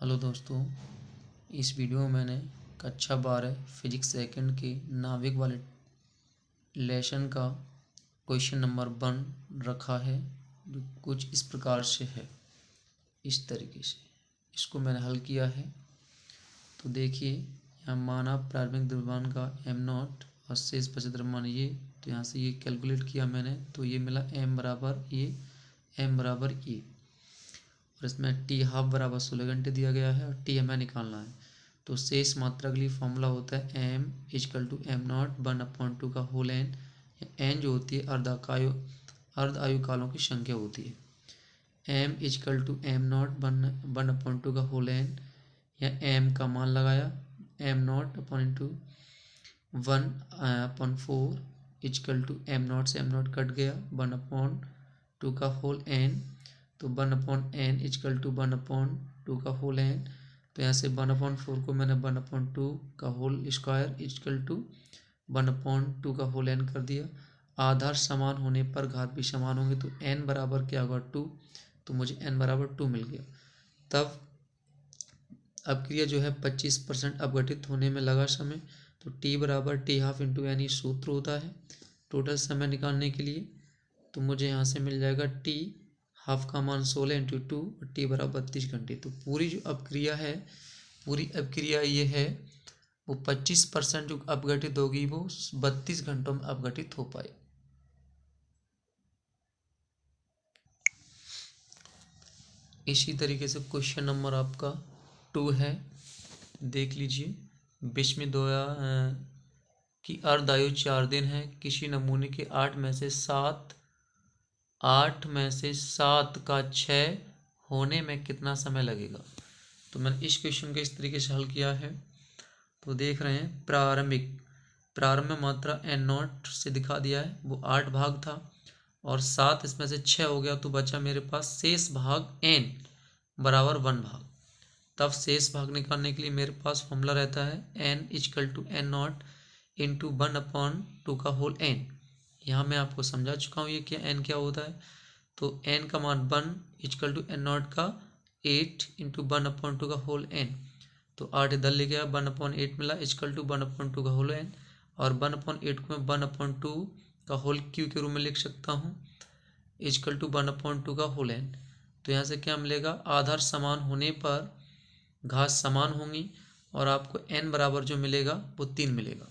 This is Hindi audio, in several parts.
हेलो दोस्तों, इस वीडियो में मैंने कक्षा 12 फिजिक्स सेकंड के नाभिक वाले लेसन का क्वेश्चन नंबर 1 रखा है, जो कुछ इस प्रकार से है। इस तरीके से इसको मैंने हल किया है। तो देखिए, यहाँ माना प्रारंभिक द्रव्यमान का एम नॉट और शेष बचा द्रव्यमान ये, तो यहाँ से ये कैलकुलेट किया मैंने, तो ये मिला एम बराबर ये और इसमें टी हाफ बराबर 16 घंटे दिया गया है और टी हमें निकालना है। तो शेष मात्रा के लिए फॉर्मूला होता है M equal to M naught 1/2 का होल एन। एन जो होती है अर्ध आयु कालों की संख्या होती है। M equal to M naught 1/2 का होल एन, या एम का मान लगाया, M naught upon into 1/4 equal to M naught से एम नॉट कट गया, 1/2 का होल एन, तो 1/n इजकल टू 1/2 का होल एन। तो यहाँ से 1/4 को मैंने 1/2 का होल स्क्वायर इजकल टू 1/2 का होल एन कर दिया। आधार समान होने पर घात भी समान होंगे, तो n बराबर क्या होगा 2, तो मुझे n बराबर 2 मिल गया। तब अपक्रिया जो है 25% अपघटित होने में लगा समय, तो t बराबर टी हाफ इंटू एन ही सूत्र होता है टोटल समय निकालने के लिए। तो मुझे यहाँ से मिल जाएगा टी हाफ का मान 16 इंटू 2 और टी बराबर 32 घंटे। तो पूरी जो अपक्रिया है, पूरी अपक्रिया ये है, वो 25% जो अपघटित होगी वो 32 घंटों में अपघटित हो पाए। इसी तरीके से क्वेश्चन नंबर आपका 2 है, देख लीजिए। विस्मित दोया की अर्धायु 4 दिन है, किसी नमूने के 8 में से 7 का 6 होने में कितना समय लगेगा। तो मैंने इस क्वेश्चन को इस तरीके से हल किया है। तो देख रहे हैं, प्रारंभ में मात्रा एन नॉट से दिखा दिया है, वो 8 भाग था और 7 इसमें से 6 हो गया, तो बचा मेरे पास शेष भाग एन बराबर 1 भाग। तब शेष भाग निकालने के लिए मेरे पास फॉर्मूला रहता है N equal to N naught into 1/2 का होल एन। यहाँ मैं आपको समझा चुका हूँ ये क्या एन क्या होता है। तो एन का मान 1 इजकल टू एन नॉट का 8 इंटू 1/2 का होल एन। तो 8 इधर ले गया, 1/8 मिला इजकल टू 1/2 का होल एन, और 1/8 को मैं 1/2 का होल क्यू के रूप में लिख सकता हूँ इजकल टू 1/2 का होल एन। तो यहाँ से क्या मिलेगा, आधार समान होने पर घात समान होंगी और आपको n बराबर जो मिलेगा वो 3 मिलेगा।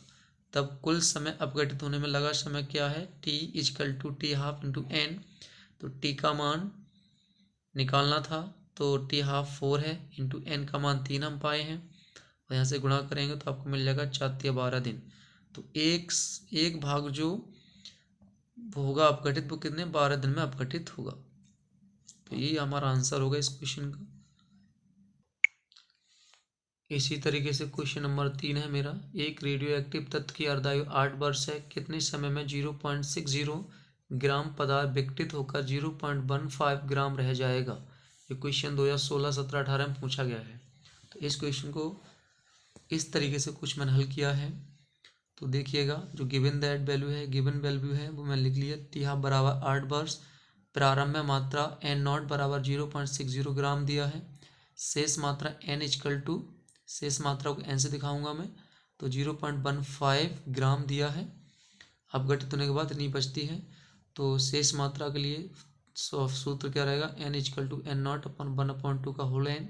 तब कुल समय अपघटित होने में लगा समय क्या है, t equal to T half into N. तो t का मान निकालना था, तो टी हाफ 4 है, इंटू एन का मान 3 हम पाए हैं, और यहाँ से गुणा करेंगे तो आपको मिल जाएगा 4×12 दिन। तो एक भाग जो होगा अपघटित, वो कितने 12 दिन में अपघटित होगा। तो यही हमारा आंसर होगा इस क्वेश्चन का। इसी तरीके से क्वेश्चन नंबर 3 है मेरा, एक रेडियो एक्टिव तत्व की अर्धायु 8 वर्ष है, कितने समय में 0.60 ग्राम पदार्थ विघटित होकर 0.15 ग्राम रह जाएगा। ये क्वेश्चन 2016, 17, 18 में पूछा गया है। तो इस क्वेश्चन को इस तरीके से कुछ मैंने हल किया है। तो देखिएगा, जो गिवन वैल्यू है वो मैंने लिख लिया। टी हाफ बराबर 8 वर्ष, प्रारंभ में मात्रा एन नॉट बराबर 0.60 ग्राम दिया है, शेष मात्रा एन इजकल टू, शेष मात्रा को एन से दिखाऊंगा मैं, तो 0.15 ग्राम दिया है। अपघटित होने के बाद इतनी बचती है, तो शेष मात्रा के लिए सूत्र क्या रहेगा, n equal to N naught upon 1/2 का होल एन।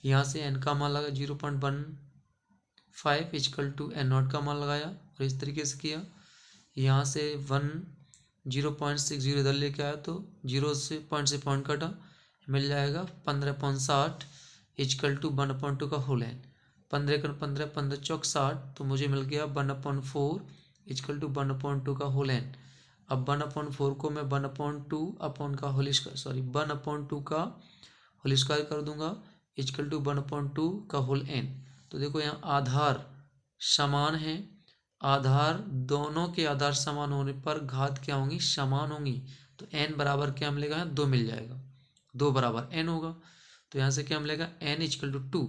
यहाँ से एन का मान लगा 0.15 इजकल टू एन नॉट का मान लगाया और इस तरीके से किया। यहाँ से 0.60 इधर लेके आया, तो 0 से पॉइंट कटा, मिल जाएगा 15.60 इजकल टू 1/2 का होल एन। 15 कर 15, 15 चौक 60, तो मुझे मिल गया 1/4 इजकल टू 1/2 का होल एन। अब 1/4 को मैं 1/2 अपॉन का होल स्क्वायर 1/2 का होल स्क्वायर कर दूंगा इजकल टू 1/2 का होल एन। तो देखो यहाँ आधार समान है, आधार दोनों के आधार समान होने पर घात क्या होंगी, समान होंगी। तो n बराबर क्या मिलेगा, 2 मिल जाएगा, 2 बराबर n होगा। तो यहाँ से क्या मिलेगा, n इजकल टू 2।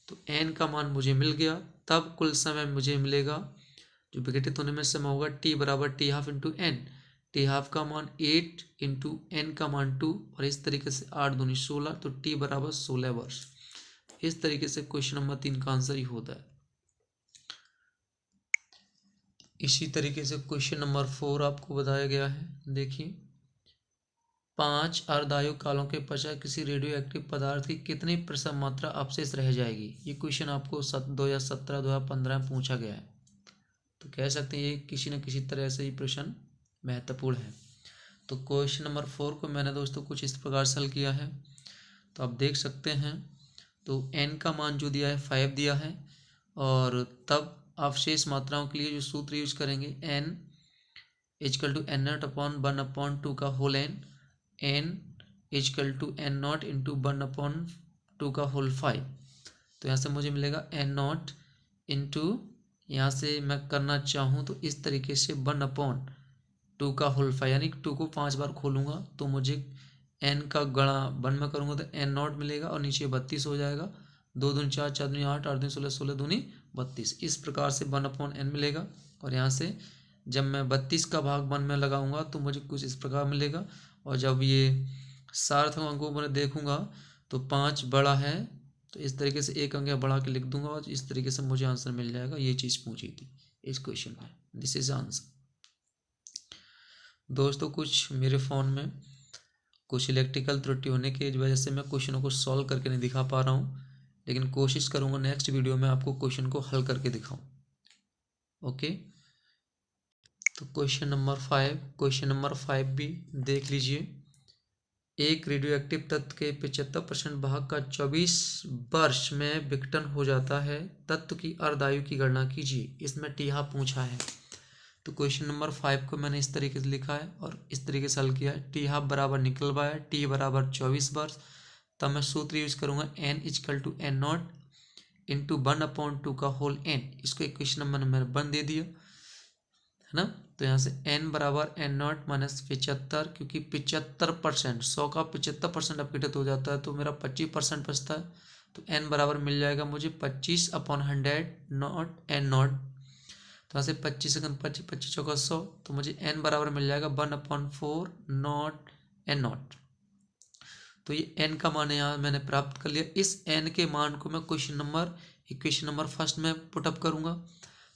तो n का मान मुझे मिल गया। तब कुल समय मुझे मिलेगा, जो विघटित होने में समय होगा, t बराबर T half into N. T half का मान 8 इंटू एन का मान 2, और इस तरीके से 8 दूनी 16, तो t बराबर 16 वर्ष। इस तरीके से क्वेश्चन नंबर 3 का आंसर ही होता है। इसी तरीके से क्वेश्चन नंबर 4 आपको बताया गया है। देखिए, 5 अर्धायु कालों के पश्चात किसी रेडियो एक्टिव पदार्थ की कितनी प्रतिशत मात्रा अवशेष रह जाएगी। ये क्वेश्चन आपको 2017 2015 में पूछा गया है, तो कह सकते हैं ये किसी न किसी तरह से ये प्रश्न महत्वपूर्ण है। तो क्वेश्चन नंबर 4 को मैंने दोस्तों कुछ इस प्रकार से हल किया है, तो आप देख सकते हैं। तो n का मान जो दिया है 5 दिया है, और तब अवशेष मात्राओं के लिए जो सूत्र यूज करेंगे n equal to N naught upon 1/2 का whole n equal to n naught into 1/2 का होल 5। तो यहाँ से मुझे मिलेगा n नॉट इंटू, यहाँ से मैं करना चाहूँ तो इस तरीके से 1/2 का होल 5, यानी 2 को 5 बार खोलूँगा तो मुझे n का गणा 1 में करूँगा तो n नॉट मिलेगा, और नीचे 32 हो जाएगा। 2 दूनी 4, 4 दूनी 8, 8 दूनी 16, 16 दूनी 32, इस प्रकार से 1/n मिलेगा। और यहाँ से जब मैं 32 का भाग 1 में लगाऊंगा तो मुझे कुछ इस प्रकार मिलेगा, और जब ये सार्थक अंकों को मैं देखूंगा तो 5 बड़ा है, तो इस तरीके से एक अंक बढ़ा के लिख दूंगा, और इस तरीके से मुझे आंसर मिल जाएगा। ये चीज़ पूछी थी इस क्वेश्चन में, दिस इज आंसर। दोस्तों, कुछ मेरे फ़ोन में कुछ इलेक्ट्रिकल त्रुटि होने की वजह से मैं क्वेश्चनों को सॉल्व करके नहीं दिखा पा रहा हूँ, लेकिन कोशिश करूँगा नेक्स्ट वीडियो में आपको क्वेश्चन को हल करके दिखाऊँ। ओके, तो क्वेश्चन नंबर 5 भी देख लीजिए। एक रेडियो एक्टिव तत्व के 75% भाग का 24 वर्ष में विघटन हो जाता है, तत्व की अर्धायु की गणना कीजिए। इसमें टीहा पूछा है, तो क्वेश्चन नंबर 5 को मैंने इस तरीके से लिखा है और इस तरीके से हल किया है। टीहा बराबर निकलवाया, टी बराबर 24 वर्ष, तब मैं सूत्र यूज करूंगा n equal to n naught into 1/2 का होल n। इसको इक्वेशन नंबर मैंने 1 दे दिया है ना। तो यहाँ से n बराबर n नॉट माइनस 75, क्योंकि 75% 100 का 75% अपघटित हो जाता है तो मेरा 25% बचता है, तो n बराबर मिल जाएगा मुझे 25/100 नॉट n नॉट। तो यहाँ से 25 सेकंड 25, 25 चौका 100, तो मुझे n बराबर मिल जाएगा 1/4 नॉट n नॉट। तो ये n का मान यहाँ मैंने प्राप्त कर लिया। इस n के मान को मैं इक्वेशन नंबर फर्स्ट में पुटअप करूँगा,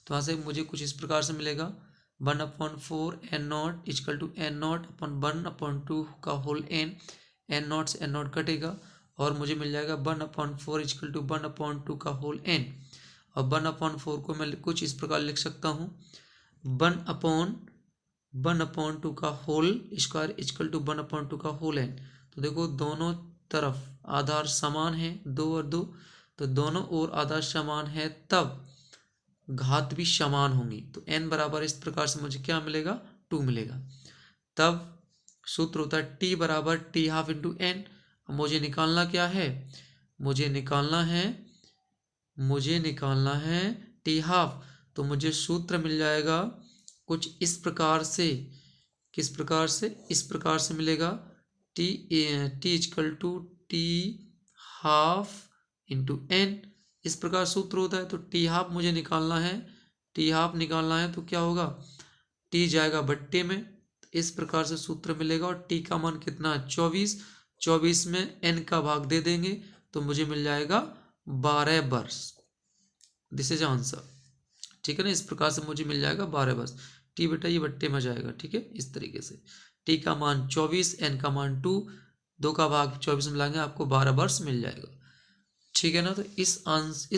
तो यहाँ से मुझे कुछ इस प्रकार से मिलेगा 1/4 n naught equal to n naught upon 1/2 का होल n नॉट से n नॉट कटेगा, और मुझे मिल जाएगा 1/4 इजकल टू 1/2 का होल n। और 1/4 को मैं कुछ इस प्रकार लिख सकता हूँ 1/2 का होल स्क्वायर इजकल टू 1/2 का होल n। तो देखो दोनों तरफ आधार समान है, 2 और 2, तो दोनों ओर आधार समान है तब घात भी समान होंगी। तो n बराबर इस प्रकार से मुझे क्या मिलेगा, 2 मिलेगा। तब सूत्र होता है t बराबर t हाफ इंटू n। मुझे निकालना क्या है, मुझे निकालना है t हाफ। तो मुझे सूत्र मिल जाएगा कुछ इस प्रकार से, किस प्रकार से, इस प्रकार से मिलेगा t equal to t half into n, इस प्रकार सूत्र होता है। तो टी हाफ मुझे निकालना है, टी हाफ निकालना है तो क्या होगा, टी जाएगा बट्टे में, इस प्रकार से सूत्र मिलेगा। और टी का मान कितना है 24, 24 में n का भाग दे देंगे तो मुझे मिल जाएगा 12 वर्ष। दिस इज आंसर, ठीक है ना। इस प्रकार से मुझे मिल जाएगा 12 वर्ष। टी बेटा ये बट्टे में जाएगा, ठीक है, इस तरीके से। टी का मान 24, n का मान 2, 2 का भाग 24 में मिलाएंगे आपको 12 वर्ष मिल जाएगा, ठीक है ना। तो इस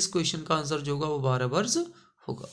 क्वेश्चन का आंसर जो होगा वो 12 वर्ष होगा।